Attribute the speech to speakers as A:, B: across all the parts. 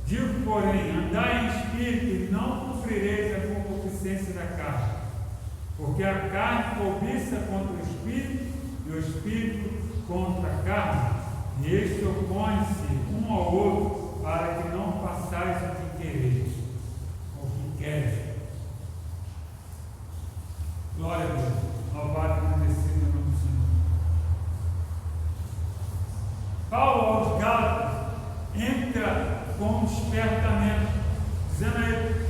A: Digo, porém, andai em espírito e não cumprireis a concupiscência da carne, porque a carne cobiça contra o espírito e o espírito contra a carne, e este opõe-se um ao outro para que não façais o que quereis, ou o que queres. Glória a Deus, louvado e agradecido no nome do Senhor. Paulo aos Gálatas entra com um despertamento, dizendo a ele: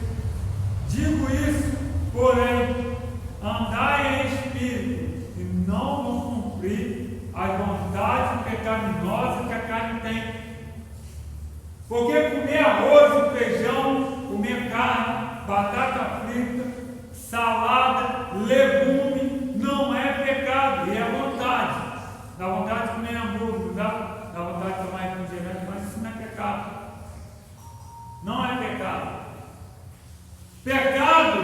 A: digo isso, porém, andai em espírito e não vos cumprir a vontade pecaminosa que a carne tem. Porque comer arroz e feijão, comer carne, batata frita, salada, legume, não é pecado, e é vontade. Dá vontade de comer hambúrguer, dá vontade de tomar refrigerante, mas isso não é pecado. Não é pecado. Pecado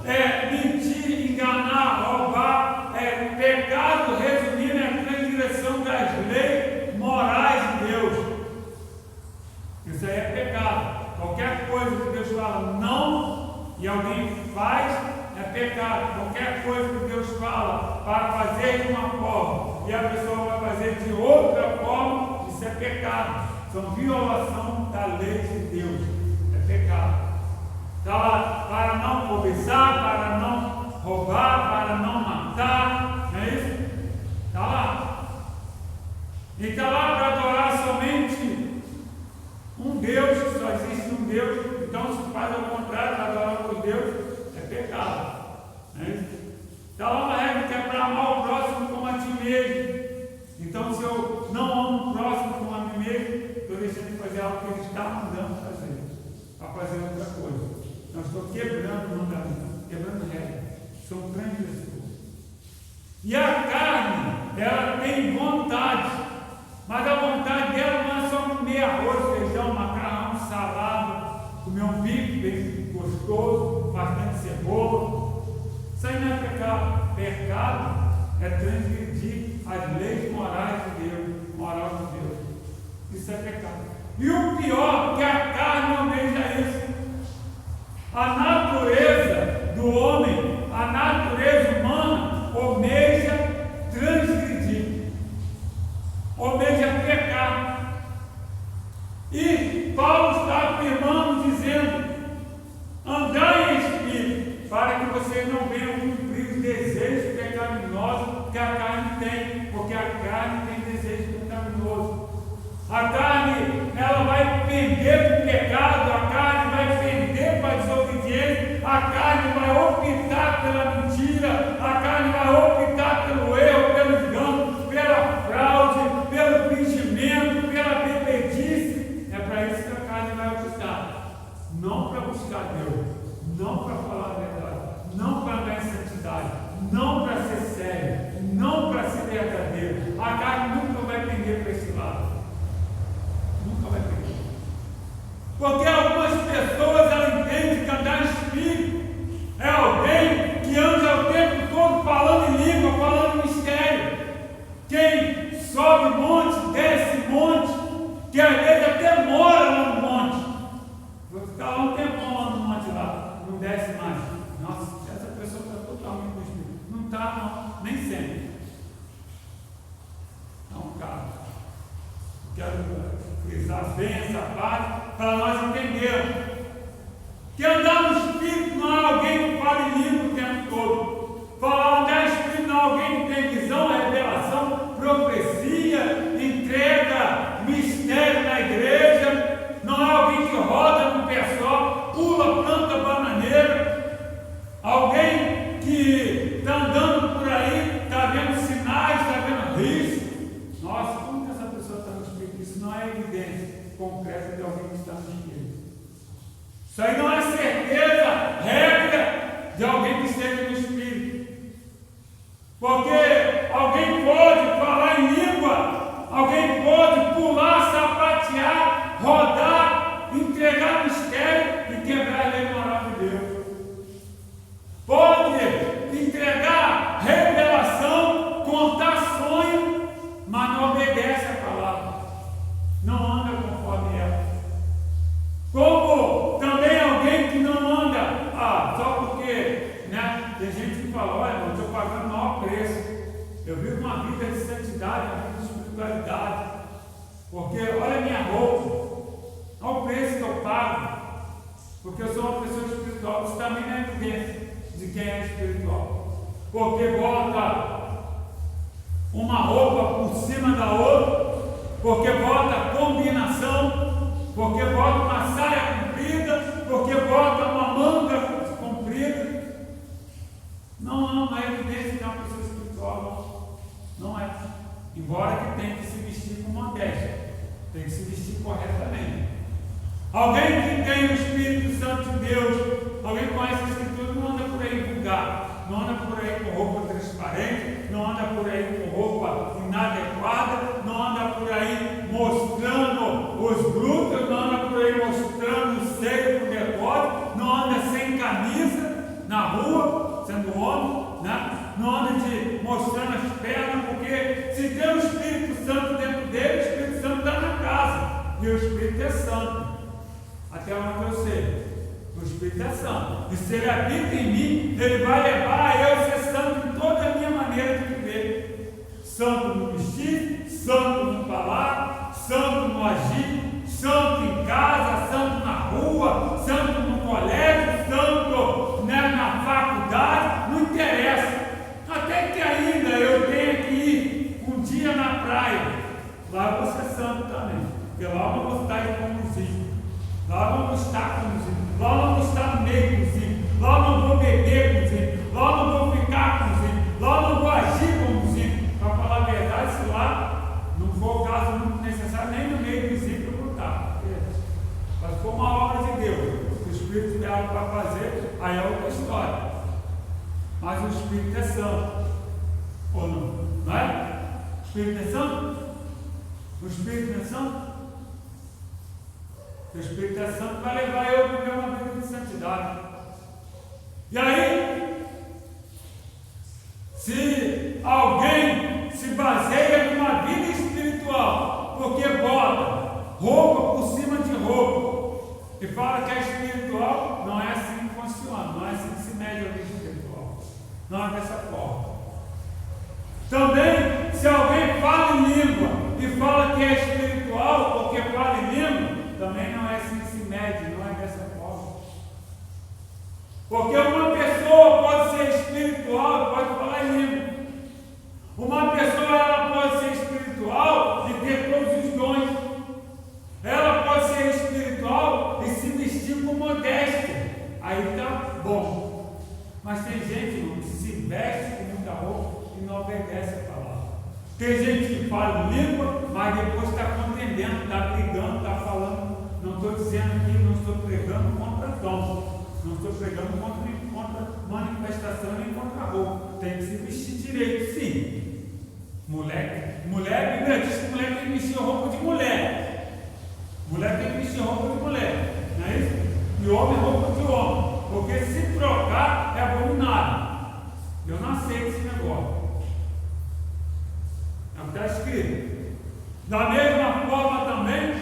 A: é mentir, enganar, roubar. Pecado, resumindo, é a transgressão das leis morais de Deus. Isso aí é pecado. Qualquer coisa que Deus fala não e alguém faz, é pecado. Qualquer coisa que Deus fala para fazer de uma forma e a pessoa vai fazer de outra forma, isso é pecado. São violação da lei de Deus. É pecado. Está lá, para não cobiçar, para não roubar, para não matar, não é isso? Está lá. E está lá para adorar somente um Deus, só existe um Deus. Então, se faz ao contrário, para adorar outro Deus, é pecado. Não é isso? Está lá uma regra que é para amar o próximo como a ti mesmo. Então, se eu não amo o próximo como a mim mesmo, estou deixando de fazer algo que ele está mandando fazer, para fazer outra coisa. Não estou quebrando o mandamento, quebrando regra. São transgressores. E a carne, ela tem vontade, mas a vontade dela não é só comer arroz, feijão, macarrão, salada, comer um bife bem gostoso, bastante cebola. Isso aí não é pecado. Pecado é transgredir as leis morais de Deus, moral de Deus. Isso é pecado. E o pior, que a carne almeja isso. A natureza do homem, a natureza humana, almeja transgredir, almeja pecar. E Paulo está afirmando, dizendo: andai em espírito, para que vocês não venham cumprir os desejos pecaminosos que a carne tem, porque a carne tem desejo pecaminoso. A carne, ela vai pender para o pecado, a carne vai pender para a desobediência, a carne vai optar pela mentira, a carne vai optar pelo erro, pelo engano, pela fraude, pelo fingimento, pela bebedice. É para isso que a carne vai optar. Não para buscar Deus, não para falar a verdade, não para andar em santidade, não para ser sério, não para ser verdadeiro. A carne nunca vai pender para esse lado. Nunca vai pedir. Porque algumas pessoas, ela entende que andar em espírito é alguém que anda o tempo todo falando em língua, falando em mistério. Quem sobe monte, desce monte, que às vezes até mora lá no monte. Vou ficar lá um tempão lá no monte lá, não desce mais. Nossa, essa pessoa está totalmente no espírito. Não está, não, nem sempre. Não, cara. Quero frisar bem essa parte para nós entendermos que andar no Espírito não é alguém que fala em língua o tempo todo. Andar no Espírito não é alguém que tem visão, revelação, profecia, entrega, mistério na igreja. Não é alguém que roda num pé só, pula, planta bananeira. Alguém que está andando por aí, está vendo sinais, está vendo risco. Nossa, como que essa pessoa está no Espírito? Isso não é evidência concreta de alguém que está no Espírito. Isso aí não é certeza, regra de alguém que esteja no Espírito. necessidade, uma vida de espiritualidade. Porque olha a minha roupa, olha o preço que eu pago. Porque eu sou uma pessoa espiritual. Isso também não é evidência de quem é espiritual. Porque bota uma roupa por cima da outra, porque bota combinação, porque bota uma saia comprida, porque bota uma manga comprida. Não é evidência de uma pessoa espiritual, não é. Embora que tenha que se vestir com modéstia, tem que se vestir corretamente. Alguém que tem o Espírito Santo de Deus, alguém que conhece a Escritura, não anda por aí vulgar, não anda por aí com roupa transparente, não anda por aí com roupa inadequada, não anda por aí mostrando os glúteos, não anda por aí mostrando o seio para o decote, não anda sem camisa na rua, sendo homem, né? Não anda mostrando as pernas, porque se tem o Espírito Santo dentro dele, o Espírito Santo está na casa, e o Espírito é santo. Até onde eu sei, o Espírito é santo. E se ele habita em mim, ele vai levar a eu ser santo em toda a minha maneira de viver. Santo no vestir, santo no falar, santo no agir, santo em casa, santo na rua, santo no colégio, santo, né, na faculdade, não interessa. Até que ainda eu tenha que ir um dia na praia, lá eu vou ser santo também, porque lá eu não vou estar conduzindo. Lá eu não vou estar conduzindo, lá eu não vou estar no meio conduzindo, lá eu não vou beber conduzindo, lá eu não vou ficar conduzindo, lá eu não vou agir conduzindo. Para falar a verdade, se lá não for o caso muito necessário, nem no meio conduzindo eu vou estar. Mas se for uma obra de Deus, se o Espírito tiver algo para fazer, aí é outra história. Mas o Espírito é santo, ou não? Não é? O Espírito é santo? O Espírito é santo? O Espírito é Santo vai levar eu a viver uma vida de santidade. E aí, se alguém se baseia numa vida espiritual, porque bota roupa por cima de roupa, e fala que é espiritual, não é assim que funciona, não é assim que se mede a vida espiritual. Não é dessa forma. Também, se alguém fala em língua e fala que é espiritual, porque fala em língua, também não é assim que se mede, não é dessa forma. Porque uma pessoa pode ser espiritual e pode falar em língua. Uma pessoa ela pode ser espiritual e ter todos os dons. Ela pode ser espiritual e se vestir com modéstia. Aí está bom. Mas tem gente, irmão, que se veste com muita roupa e não obedece a palavra. Tem gente que fala em língua, mas depois está contendendo, está brigando, está falando. Não estou dizendo aqui, não estou pregando contra dom, não estou pregando contra manifestação nem contra roupa. Tem que se vestir direito, sim. Mulher, a Bíblia diz que mulher tem que vestir roupa de mulher. Mulher tem que vestir roupa de mulher, não é isso? E homem roupa de homem. Porque se trocar é abominável. Eu não aceito esse negócio. É o que está escrito. Da mesma forma também,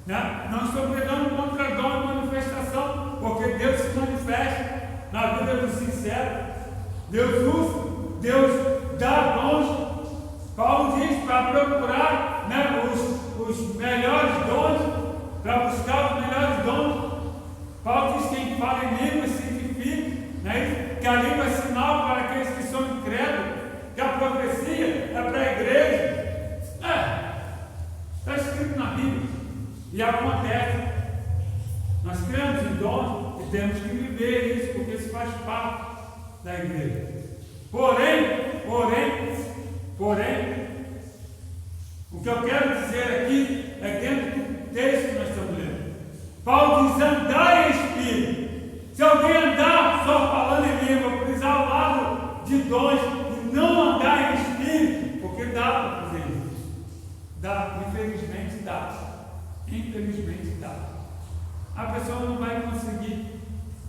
A: né? Não estou pregando contra dom e manifestação, porque Deus se manifesta na vida do sincero. Deus usa, Deus dá dons. Paulo diz para procurar, né, os melhores dons, para buscar os melhores dons. Paulo diz que quem fala em língua se edifica, né, que a língua é sinal para aqueles que são incrédulos, que a profecia é para a igreja. Está escrito na Bíblia. E acontece. Nós cremos em dons e temos que viver isso, porque isso faz parte da igreja. Porém, o que eu quero dizer aqui é dentro do texto que nós estamos lendo. Paulo diz: andar em espírito. Se alguém andar só falando em língua, precisar ao lado de dons e não andar em espírito, porque dá para fazer isso. Dá, infelizmente dá. Infelizmente dá. A pessoa não vai conseguir.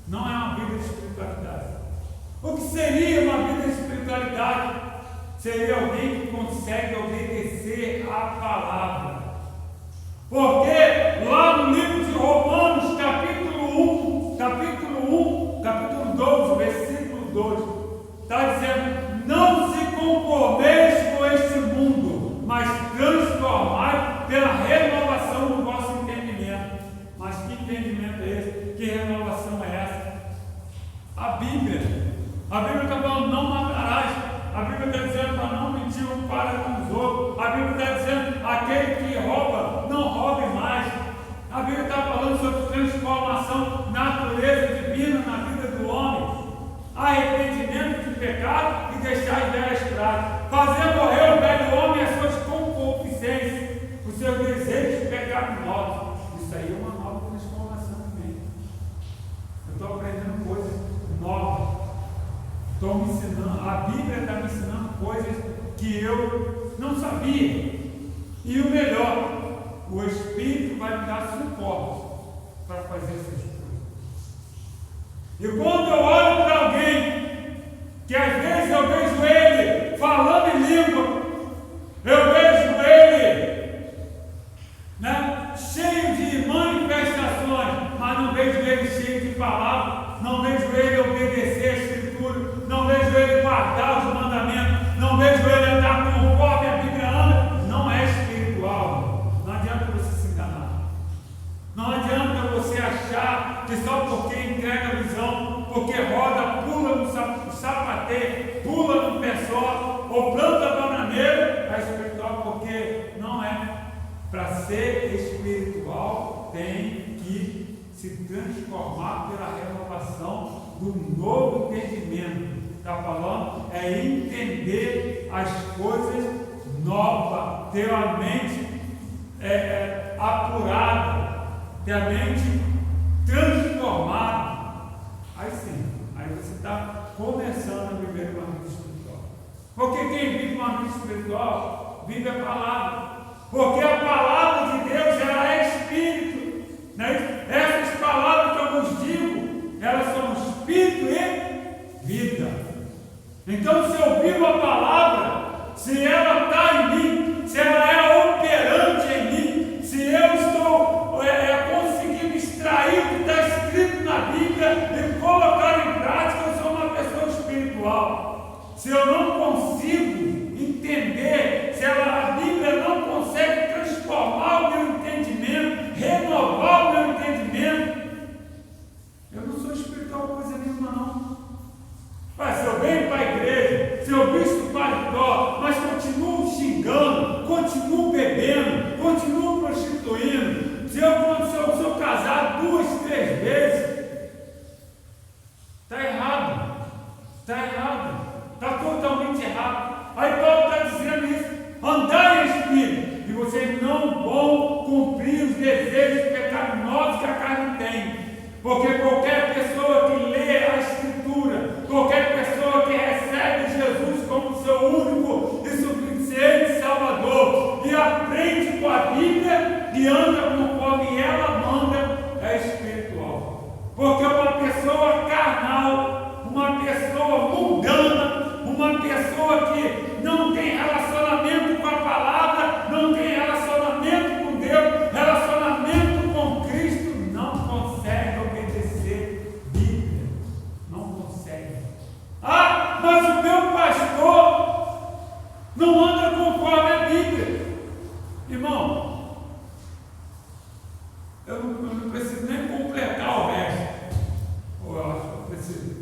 A: Não é uma vida de espiritualidade. O que seria uma vida de espiritualidade? Seria alguém que consegue obedecer à palavra. Porque lá no livro de Romanos, capítulo 12, versículo 2, está dizendo: não se conformeis com este mundo, entendimento é esse? Que renovação é essa? A Bíblia está falando, não matarás. A Bíblia está dizendo para não mentir um para com os outros. A Bíblia está dizendo, aquele que rouba, não roube mais. A Bíblia está falando sobre transformação, natureza divina na vida do homem. Arrependimento de pecado e deixar as velhas práticas. Fazer morrer o velho homem e as suas concupiscências, os seus desejos pecaminosos. Isso aí é uma nova transformação também. Eu estou aprendendo coisas novas. Estou me ensinando, a Bíblia está me ensinando coisas que eu não sabia. E o melhor, o Espírito vai me dar suporte para fazer essas coisas. E quando eu olho para alguém, que às vezes eu vejo ele falando em língua, eu vejo ele, né, cheio de manifestações, mas não vejo ele cheio de palavras, não vejo ele obedecer a Escritura, não vejo ele guardar os mandamentos, não vejo ele andar conforme a Bíblia anda, não é espiritual. Não adianta você se enganar. Não adianta você achar que só porque entrega a visão, porque roda, pula no sapateiro, pula no pé só, ou planta bananeiro, é espiritual, porque não é. Para ser espiritual, tem que se transformar pela renovação do novo entendimento. Está falando? É entender as coisas novas, ter a mente apurada, ter a mente transformada. Aí sim, aí você está começando a viver uma vida espiritual. Porque quem vive uma vida espiritual, vive a palavra. Porque a palavra de Deus, ela é espírito. Né? Essas palavras que eu vos digo, elas são espírito e vida. Então, se eu vivo a palavra, se ela está em mim, se ela é operante em mim, se eu estou conseguindo extrair o que está escrito na Bíblia e colocar em prática, eu sou uma pessoa espiritual. Se eu não consigo entender, se a Bíblia não consegue transformar o meu entendimento, renovar o meu entendimento, eu não sou espiritual coisa nenhuma, não. Mas se eu venho para a igreja, se eu visto paletó, mas continuo xingando, continuo bebendo, continuo prostituindo, se eu sou casado 2, 3 vezes, está errado, está totalmente errado. Aí Paulo está dizendo isso, andar em espírito, e vocês não vão cumprir os desejos pecaminosos que a carne tem. Porque qualquer pessoa que lê a Escritura, qualquer pessoa que recebe Jesus como seu único e suficiente Salvador, e aprende com a Bíblia e anda conforme ela manda, é espiritual. Porque uma pessoa carnal, uma pessoa mundana, uma pessoa que não tem relacionamento com a palavra, não tem relacionamento com Deus, relacionamento com Cristo, não consegue obedecer Bíblia. Não consegue. Ah, mas o meu pastor não anda conforme a Bíblia. Irmão, eu não preciso nem completar o resto. Ou eu acho que eu preciso.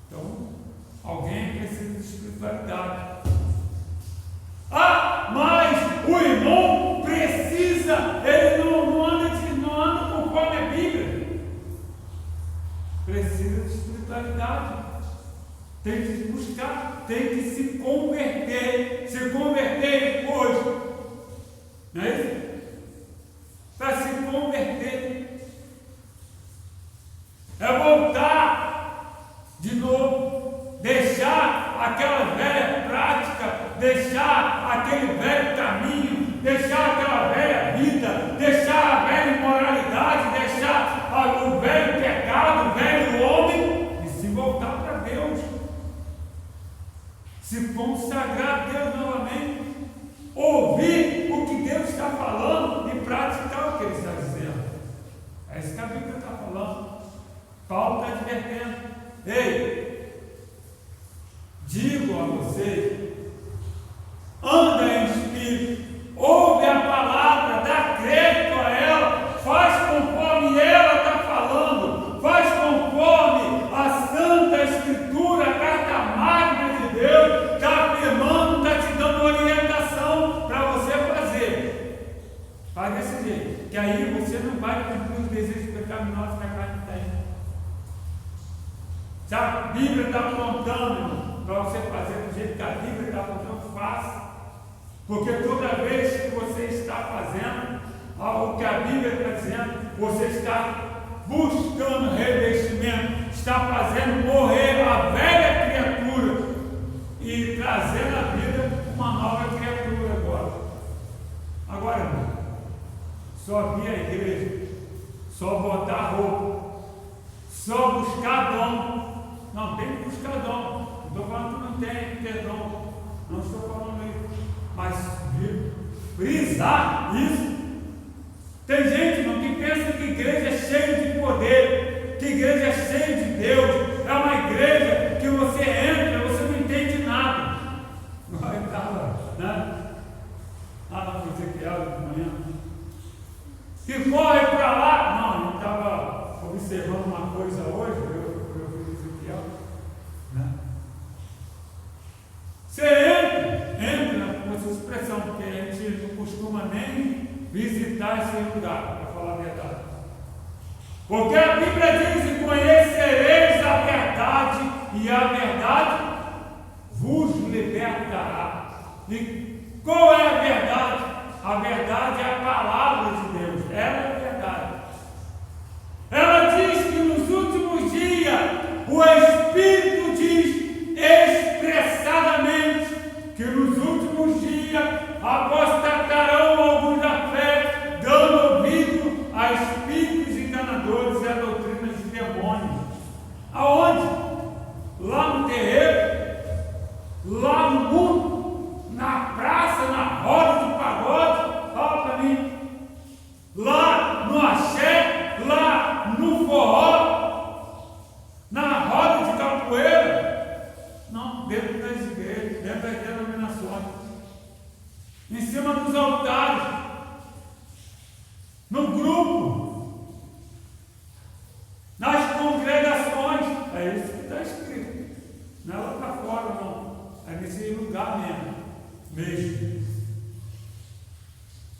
A: Então, alguém precisa de espiritualidade. Ah, mas o irmão precisa, ele não anda conforme a Bíblia. Precisa de espiritualidade. Tem que buscar, tem que se converter hoje. Não é isso? Para se converter. É voltar de novo, deixar aquela velha prática, deixar aquele velho caminho, deixar aquela velha vida, deixar a velha imoralidade, deixar o velho pecado, o velho homem e se voltar para Deus. Se consagrar a Deus novamente, ouvir o que Deus está falando e praticar o que Ele está dizendo. É isso que a Bíblia está falando. Paulo está advertendo: ei, digo a vocês, anda em espírito, ouve a palavra, dá crédito a ela, faz conforme pecaminosa que a carne tem. Se a Bíblia está apontando para você fazer do jeito que a Bíblia está apontando, faça. Porque toda vez que você está fazendo o que a Bíblia está dizendo, você está buscando revestimento, está fazendo morrer a velha criatura e trazendo à vida uma nova criatura agora. Agora, irmão, só vir à igreja, só botar roupa, só buscar dom. Não, tem que buscar dom. Não estou falando que não tem que ter dom. Não estou falando isso. Mas frisar isso. Tem gente, irmão, que pensa que igreja é cheia de poder, que igreja é cheia de Deus. É uma igreja que você entra, você não entende nada. Eu estava, né? Lá no Ezequiel de manhã. Que corre para lá. Não, eu estava observando uma coisa hoje, eu vi Ezequiel, né? Você entra com essa expressão, porque a gente não costuma nem visitar esse lugar, para falar a verdade. Porque a Bíblia diz: conhecereis a verdade, e a verdade vos libertará. E qual é a verdade? A verdade é a palavra de Deus, ela é a verdade. Ela diz que nos últimos dias o Espírito diz expressadamente que nos últimos dias apostatarão alguns da fé, dando ouvido a espíritos enganadores e a doutrinas de demônios. Aonde? Lá no terreiro, lá no mundo, na praça, na roda de pagode, fala para mim, lá no axé, lá no forró, na roda de capoeira, não, dentro das igrejas, dentro das denominações, em cima dos altares, no grupo, nas congregações. É isso que está escrito, não é lá para fora, não, é nesse lugar mesmo.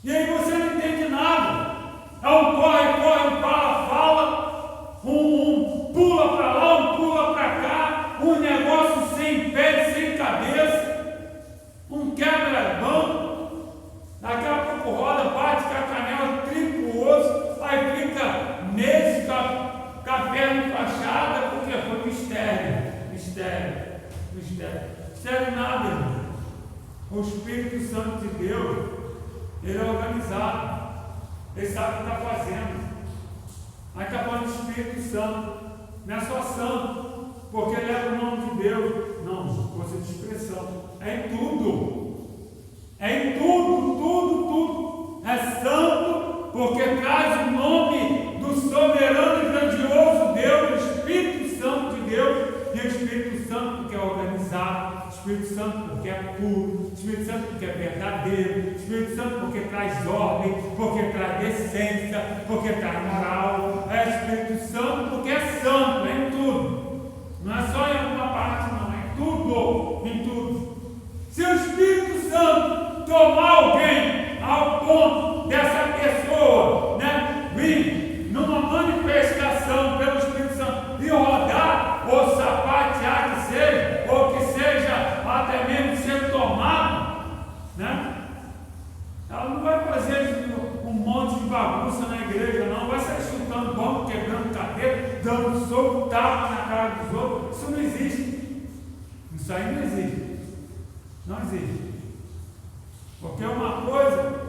A: E aí você não entende nada. É um corre, um fala, um pula para lá, um pula para cá, um negócio sem pé, sem cabeça, um quebra-banco, daqui a pouco roda, bate com a canela, trinca o osso, aí fica meses com a perna fachada, porque foi mistério nada, irmão. O Espírito Santo de Deus, ele é organizado, ele sabe o que está fazendo. Aí está falando do Espírito Santo, não é só santo, porque ele é o nome de Deus, não, força de expressão, é em tudo, tudo, é santo, porque traz o nome do soberano e grandioso Deus, o Espírito Santo de Deus, e o Espírito Santo porque é organizado, o Espírito Santo porque é puro, o Espírito Santo porque é verdadeiro, o Espírito Santo porque traz ordem, porque traz decência, porque traz moral. É o Espírito Santo porque é santo, é em tudo, não é só em alguma parte, não, é em tudo. Se o Espírito Santo tomar alguém ao ponto dessa pessoa, né, vir numa manifestação pelo Espírito Santo e rodar ou sapatear que seja, ou que seja até mesmo ser tomado, né? Ela não vai fazer um monte de bagunça na igreja, não, vai sair chutando banco, quebrando cadeira, dando soco, tapa na cara dos outros. Isso não existe. Isso aí não existe. Não existe. Porque uma coisa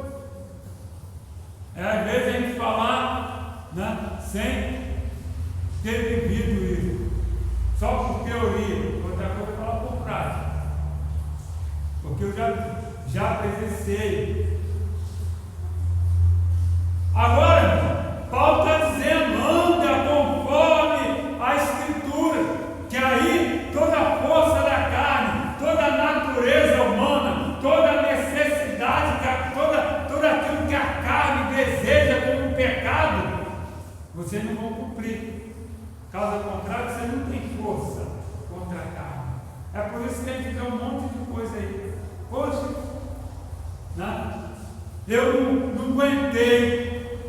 A: é às vezes a gente falar, né, sem ter vivido isso, só por teoria. Outra coisa é falar por prática, porque eu já presenciei. Agora, Paulo está dizendo: anda conforme a Escritura, que aí toda a força da carne, toda a natureza humana, toda a necessidade, tudo aquilo que a carne deseja como um pecado, vocês não vão cumprir. Caso contrário, você não tem força contra a carne. É por isso que a gente vê um monte de coisa aí. Poxa, né? Eu não aguentei.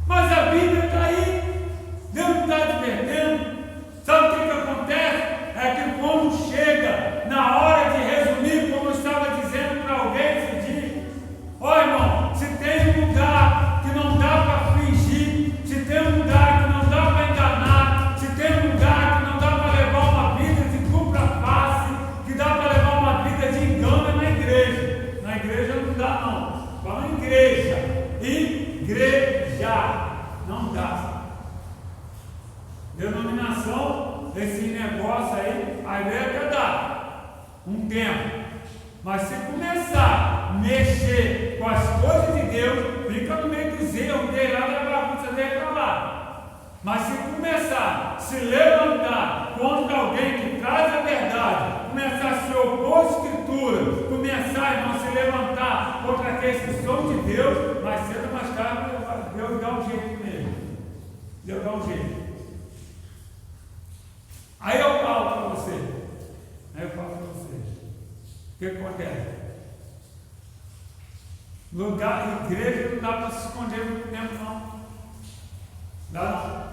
A: Mas a Bíblia está aí. Não dá. Denominação, esse negócio aí vai até dar um tempo. Mas se começar a mexer com as coisas de Deus, fica no meio dos erros dele lá da bagunça dele para lá. Mas se começar a se levantar contra alguém que traz a verdade, começar a se opor à Escritura, começar a não se levantar contra aqueles que são de Deus, mais cedo ou mais tarde, Deus dá um jeito nele. Deus dá um jeito. Aí eu falo para você. O que acontece? Lugar, igreja não dá para se esconder muito tempo, não. Dá não.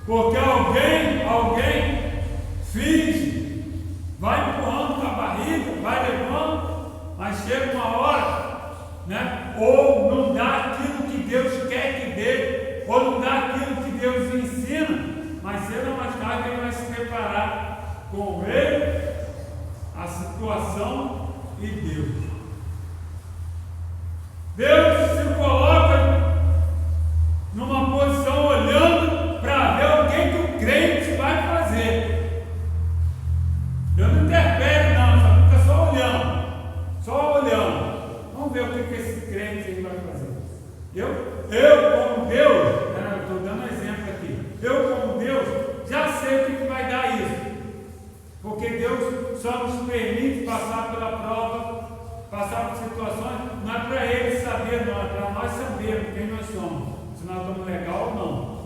A: Porque alguém finge, vai empurrando com a barriga, vai levando, mas chega uma hora, né? Ou não dá aquilo que Deus quer que dê, ou não dá aquilo que Deus ensina, mas cedo ou mais tarde ele vai se preparar com ele, a situação e Deus. Deus se coloca numa posição olhando para ver o que o crente vai fazer. Deus não interfere não, só fica só olhando. Vamos ver o que esse crente aí vai fazer. Eu como Deus, estou dando exemplo aqui, eu como Deus já sei o que vai dar isso. Porque Deus só nos permite passar pela prova, passar por situações, não é para Ele saber, não, é para nós sabermos quem nós somos, se nós estamos legal ou não.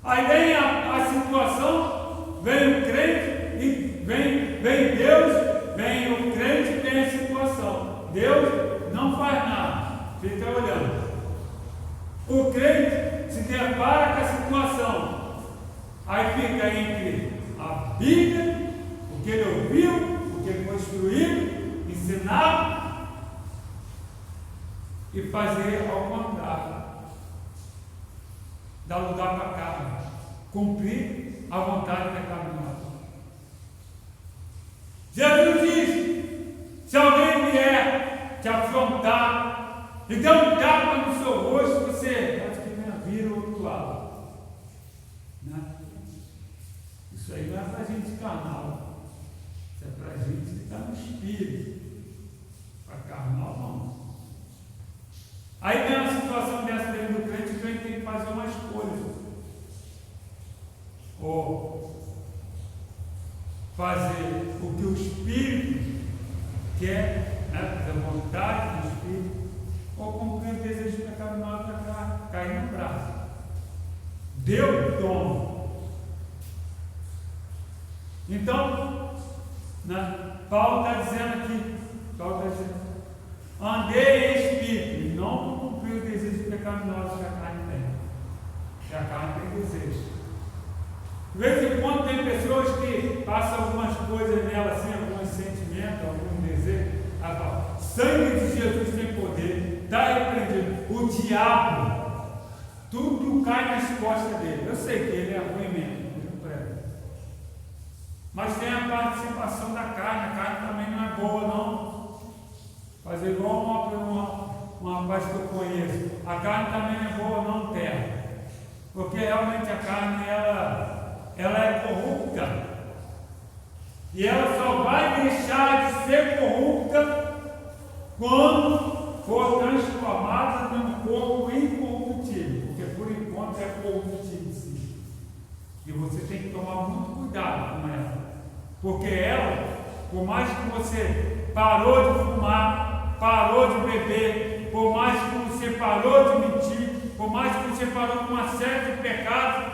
A: Aí vem a situação, vem o crente, e vem Deus, vem o crente e vem a situação. Deus não faz nada, fica olhando. O crente se depara com a situação, aí fica entre a Bíblia, o que ele ouviu, o que ele foi instruído, ensinado, e fazer ao contrário, dar lugar para a carne, cumprir a vontade pecaminosa. Jesus diz: se alguém vier te afrontar e der um tapa no seu rosto, você pode que vira o outro lado. Né? Isso aí não é para a gente carnal. É para a gente que está no espírito, para carnal não. Aí vem uma situação dessa dentro do crente, o crente tem que fazer uma escolha. Ou fazer o que o Espírito quer, né, fazer a vontade do Espírito, ou cumprir o desejo pecaminoso para cair no braço. Deus toma. Então, Paulo está dizendo aqui, andei em espírito e não cumpri o desejo pecaminoso que a carne tem. Que a carne tem desejo. De vez em quando tem pessoas que passam algumas coisas nela, assim, alguns sentimentos, algum desejo. O sangue de Jesus tem poder, está repreendido. O diabo, tudo cai nas costas dele. Eu sei que ele é ruim mesmo. Mas tem a participação da carne, a carne também não é boa não. Fazer igual uma rapaz que eu conheço, a carne também não é boa não, terra. Porque realmente a carne ela é corrupta. E ela só vai deixar de ser corrupta quando for transformada num corpo incorruptível. Porque por enquanto é corruptível sim. E você tem que tomar muito cuidado com ela. Porque ela, por mais que você parou de fumar, parou de beber, por mais que você parou de mentir, por mais que você parou com uma série de pecados,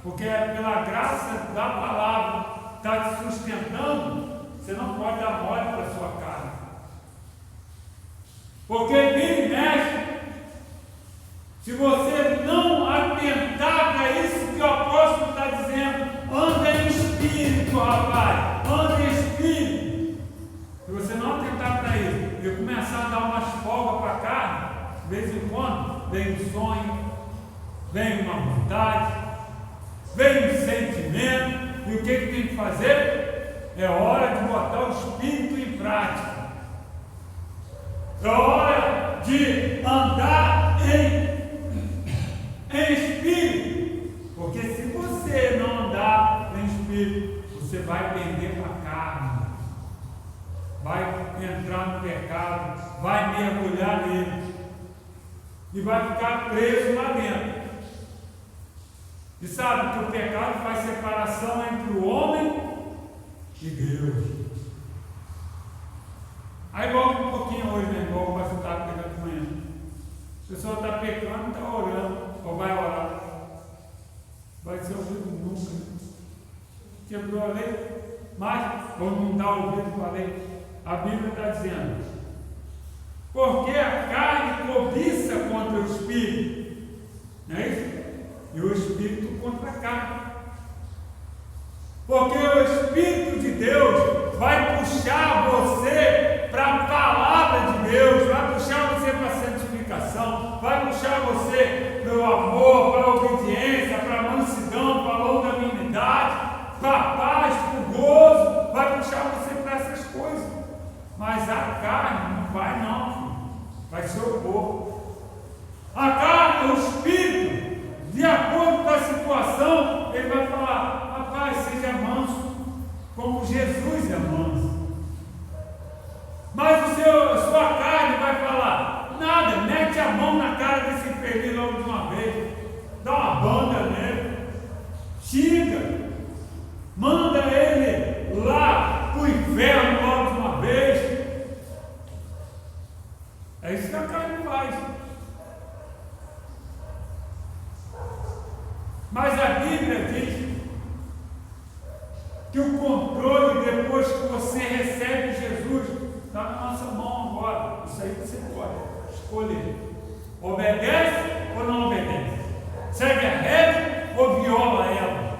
A: porque pela graça da palavra está te sustentando, você não pode dar mole para a sua carne. Porque vira e mexe, se você não atentar para isso que o apóstolo está dizendo, anda em espírito, rapaz, anda em espírito. Se você não atentar para isso e começar a dar umas folgas para a carne, de vez em quando vem um sonho, vem uma vontade, vem um sentimento, e o que tem que fazer? É hora de botar o espírito em prática. É hora de andar em em espírito. Porque se você não andar em espírito, você vai perder para a carne, vai entrar no pecado, vai mergulhar nele e vai ficar preso lá dentro. E sabe que o pecado faz separação entre o homem e Deus. Aí volta um pouquinho hoje, né? Igual o pastor estava pegando de manhã. A pessoa está pecando, está orando, ou vai orar. Vai ser ouvido nunca. Quebrou a lei, mas ou não dá ouvido para a lei. A Bíblia está dizendo: porque a carne cobiça contra o espírito, não é isso? E o espírito contra a carne. Porque o Espírito de Deus vai puxar você para a palavra de Deus, vai puxar você para a santificação, vai puxar você para o amor, para a obediência, para a mansidão, para a longanimidade, para a paz, para o gozo, vai puxar você para essas coisas. Mas a carne não vai não, filho. Vai ser o corpo. A carne, o espírito, de acordo com a situação, ele vai falar: rapaz, seja manso, como Jesus é manso. Mas a sua carne vai falar: nada, mete a mão na cara desse infeliz logo de uma vez, dá uma banda nele, xinga, manda ele lá para o inferno logo de uma vez. É isso que a carne faz. Mas a Bíblia diz que o controle, depois que você recebe Jesus, está na nossa mão agora. Isso aí você pode escolher: obedece ou não obedece, segue a regra ou viola ela,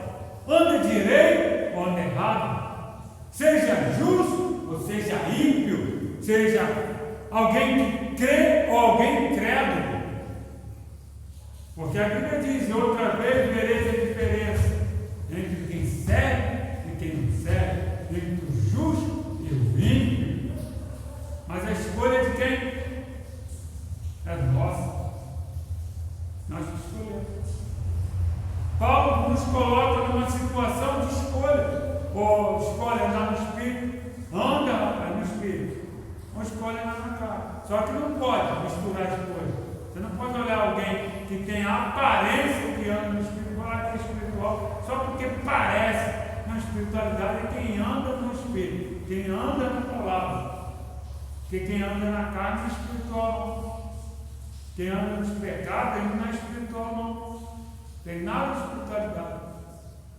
A: anda direito ou anda errado, seja justo ou seja ímpio, seja alguém que crê ou alguém incrédulo. Porque a Bíblia diz: outra vez vereis a diferença entre quem serve e quem não serve, entre o justo e o ímpio. Mas a escolha de quem? É nossa. Nós escolhemos. Paulo nos coloca numa situação de escolha. Ou escolhe andar no Espírito, anda no Espírito, ou escolhe andar na carne. Só que não pode misturar as coisas. Você não pode olhar alguém que tem a aparência que anda no Espírito e falar que é espiritual, só porque parece. Na espiritualidade é quem anda no Espírito, quem anda na palavra. Porque quem anda na carne é espiritual não. Quem anda nos pecados, ele não é espiritual não. Tem nada de espiritualidade.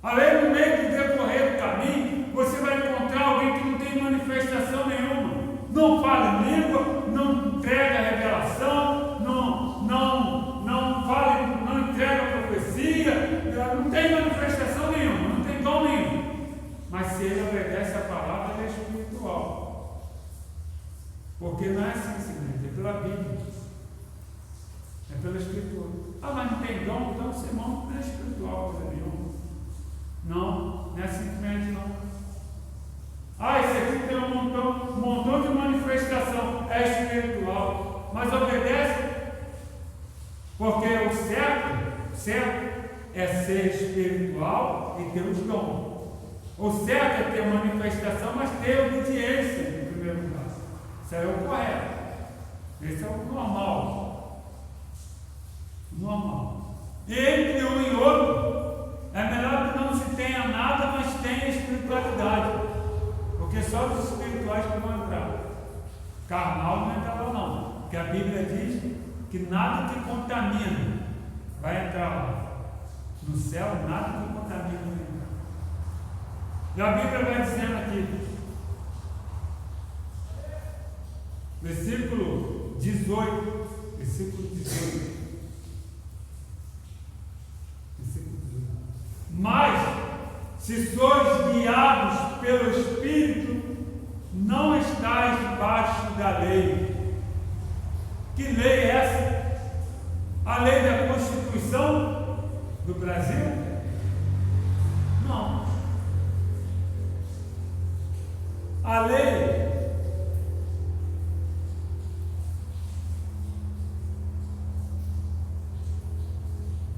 A: Além do meio do decorrer do caminho, você vai encontrar alguém que não tem manifestação nenhuma. Não fala em língua, não entrega a revelação, não fala, não entrega a profecia, não tem manifestação nenhuma, não tem dom nenhum. Mas se ele obedece a palavra, ele é espiritual. Porque não é assim, simplesmente, é pela Bíblia, é pela Escritura. Ah, mas não tem dom, então você não é espiritual, coisa nenhuma. Não é simplesmente não. Ah, esse aqui tem um montão de manifestação, é espiritual, mas obedece. Porque o certo é ser espiritual e ter os dons. O certo é ter manifestação, mas ter obediência em primeiro lugar. Isso aí é o correto. Esse é o normal. Entre um e outro, é melhor que não se tenha nada, mas tenha espiritualidade. Porque só os espirituais que vão entrar. Carnal não entra lá não. Porque a Bíblia diz que nada que contamina vai entrar lá. No céu, nada que contamina vai entrar. E a Bíblia vai dizendo aqui, versículo 18. Mas, se sois guiados pelo Espírito, não estáis debaixo da lei. Que lei é essa? A lei da Constituição do Brasil? Não. A lei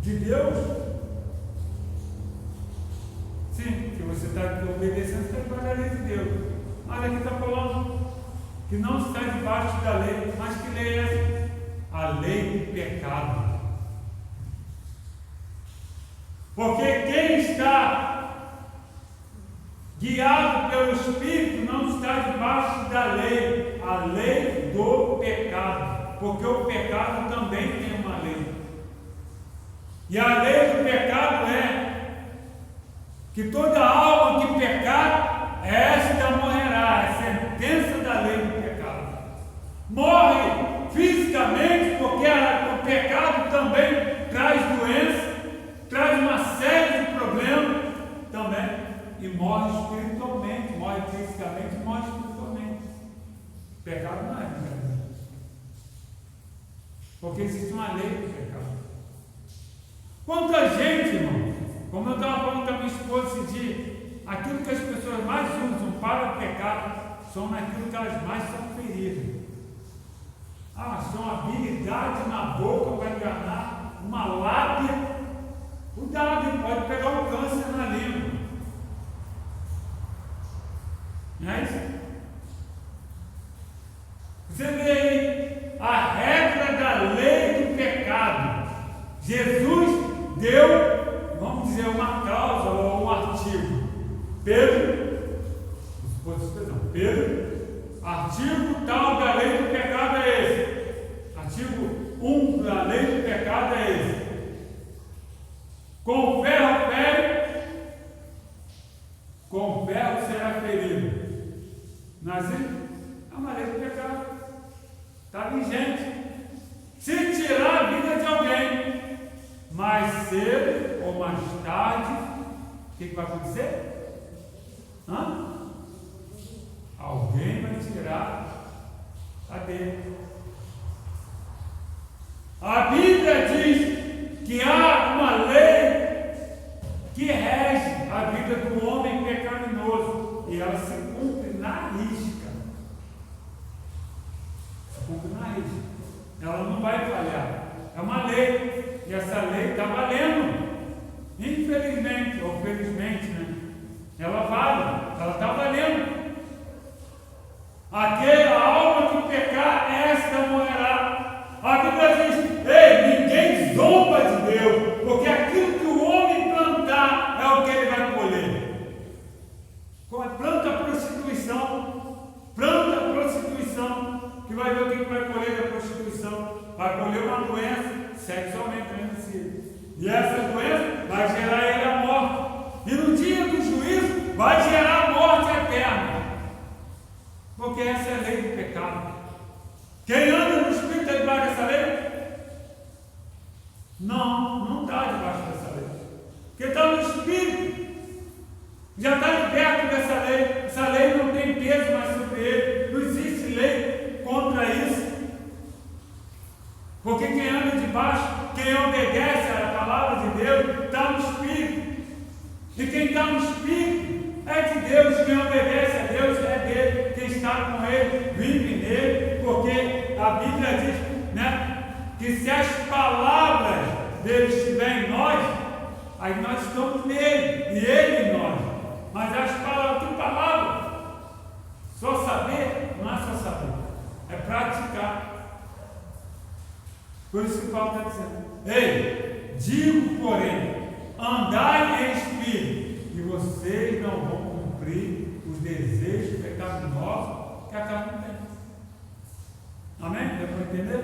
A: de Deus. Sim, que você está obedecendo, você está debaixo da lei de Deus. Mas aqui está falando que não está debaixo da lei. Mas que lei é essa? A lei do pecado. Porque quem está guiado pelo Espírito não está debaixo da lei, a lei do pecado. Porque o pecado também tem uma lei. E a lei do pecado é que toda alma que pecar, esta morrerá. É a sentença da lei do pecado. Morre fisicamente, porque o pecado também traz doença, traz uma série de problemas também. E morre espiritualmente, morre fisicamente e morre espiritualmente. O pecado não é brincadeira. Porque existe uma lei do pecado. Quanta gente, irmão, como eu estava falando com a minha esposa esse dia, aquilo que as pessoas mais usam para o pecado são naquilo que elas mais são feridas. São habilidade na boca para enganar, uma lábia. Cuidado, pode pegar um câncer na língua. Não é isso? Você vê aí a regra da lei do pecado. Jesus deu, vamos dizer, uma cláusula ou um artigo. Pedro, artigo tal da lei do pecado é esse. Artigo 1 da lei do pecado é esse. Com ferro fere, com ferro será ferido. Não é assim? É uma lei do pecado. Está vigente. Se tirar a vida de alguém, mais cedo ou mais tarde, o que vai acontecer? Alguém vai tirar a dele. A Bíblia diz que há uma lei que rege a vida do homem pecaminoso e ela se cumpre na risca. Se cumpre na risca. Ela não vai falhar. É uma lei. E essa lei está valendo. Infelizmente, ou felizmente, né? Ela vale. Ela está valendo. Aquela alma que pecar, esta morrerá. A Bíblia diz: ei, ninguém zomba de Deus, porque aquilo que o homem plantar é o que ele vai colher. Planta a prostituição, que vai ver o que vai colher da prostituição. Vai colher uma doença sexualmente transmissível. E essa doença vai gerar ele a morte. E no dia do juízo vai gerar a morte eterna. Porque essa é a lei do pecado. Quem anda no Espírito está debaixo dessa lei? Não está debaixo dessa lei. Quem está no Espírito já está liberto dessa lei. Essa lei não tem peso mais sobre ele. Não existe lei contra isso. Porque quem anda debaixo, quem obedece à palavra de Deus, está no Espírito. E quem está no Espírito é de Deus. Quem obedece a Deus é dele. Quem está com ele, vive nele. Porque a Bíblia diz, né, que se as palavras dele estiverem em nós, aí nós estamos nele, e ele em nós. Mas as palavras, que palavra? Só saber? Não é só saber, é praticar. Por isso que Paulo está dizendo: ei, digo, porém, andai em espírito, e vocês não vão cumprir os desejos pecaminosos que a carne tem. Amém? Deu para entender?